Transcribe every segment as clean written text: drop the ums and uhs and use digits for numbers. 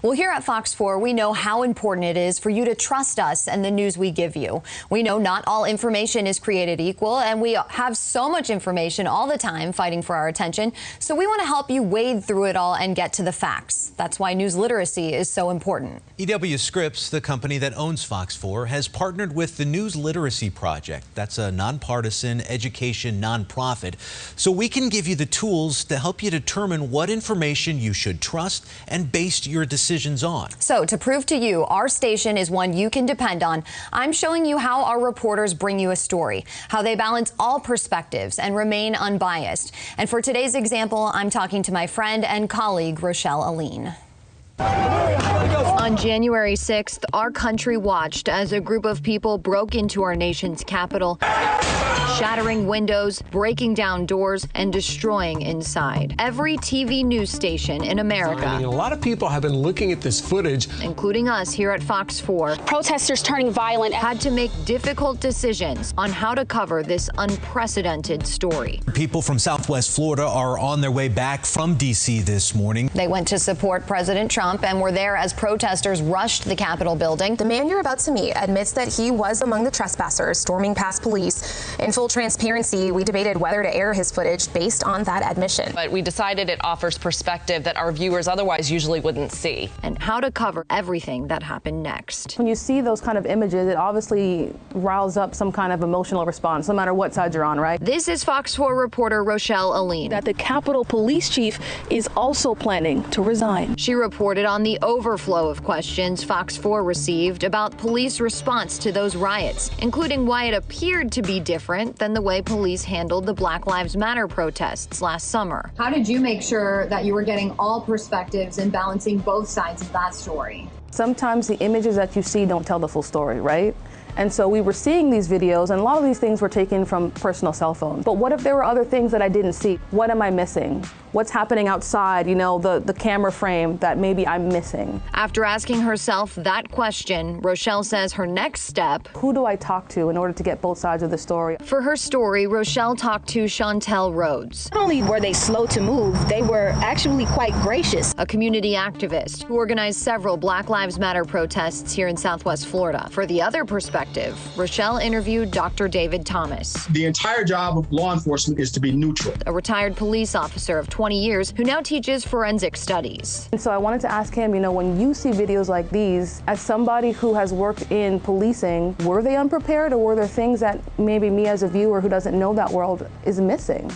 Well, here at Fox 4, we know how important it is for you to trust us and the news we give you. We know not all information is created equal, and we have so much information all the time fighting for our attention. So we want to help you wade through it all and get to the facts. That's why news literacy is so important. EW Scripps, the company that owns Fox 4, has partnered with the News Literacy Project. That's a nonpartisan education nonprofit. So we can give you the tools to help you determine what information you should trust and base your decisions on. So to prove to you our station is one you can depend on, I'm showing you how our reporters bring you a story, how they balance all perspectives and remain unbiased. And for today's example, I'm talking to my friend and colleague, Rochelle Aline. On January 6th, our country watched as a group of people broke into our nation's capital, shattering windows, breaking down doors, and destroying inside. Every TV news station in America, a lot of people have been looking at this footage, including us here at Fox 4, protesters turning violent, had to make difficult decisions on how to cover this unprecedented story. People from Southwest Florida are on their way back from D.C. this morning. They went to support President Trump and were there as protesters rushed the Capitol building. The man you're about to meet admits that he was among the trespassers storming past police. In full transparency, we debated whether to air his footage based on that admission. But we decided it offers perspective that our viewers otherwise usually wouldn't see. And how to cover everything that happened next. When you see those kind of images, it obviously riles up some kind of emotional response, no matter what side you're on, right? This is Fox 4 reporter Rochelle Aline. That the Capitol Police Chief is also planning to resign. She reported on the overflow of questions Fox 4 received about police response to those riots, including why it appeared to be different than the way police handled the Black Lives Matter protests last summer. How did you make sure that you were getting all perspectives and balancing both sides of that story? Sometimes the images that you see don't tell the full story, right? And so we were seeing these videos, and a lot of these things were taken from personal cell phones. But what if there were other things that I didn't see? What am I missing? What's happening outside, you know, the camera frame that maybe I'm missing? After asking herself that question, Rochelle says her next step: who do I talk to in order to get both sides of the story? For her story, Rochelle talked to Chantel Rhodes. Not only were they slow to move, they were actually quite gracious. A community activist who organized several Black Lives Matter protests here in Southwest Florida. For the other perspective, Rochelle interviewed Dr. David Thomas. The entire job of law enforcement is to be neutral. A retired police officer of 20 years who now teaches forensic studies. And so I wanted to ask him, you know, when you see videos like these, as somebody who has worked in policing, were they unprepared, or were there things that maybe me as a viewer who doesn't know that world is missing?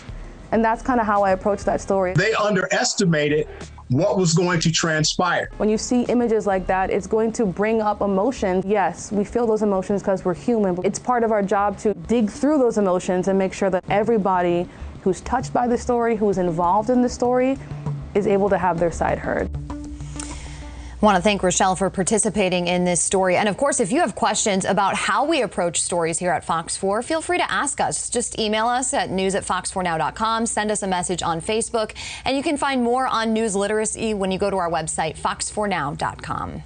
And that's kind of how I approached that story. They underestimated what was going to transpire. When you see images like that, it's going to bring up emotion. Yes, we feel those emotions because we're human, but it's part of our job to dig through those emotions and make sure that everybody who's touched by the story, who's involved in the story, is able to have their side heard. I want to thank Rochelle for participating in this story. And of course, if you have questions about how we approach stories here at Fox 4, feel free to ask us. Just email us at news@fox4now.com, send us a message on Facebook, and you can find more on news literacy when you go to our website, fox4now.com.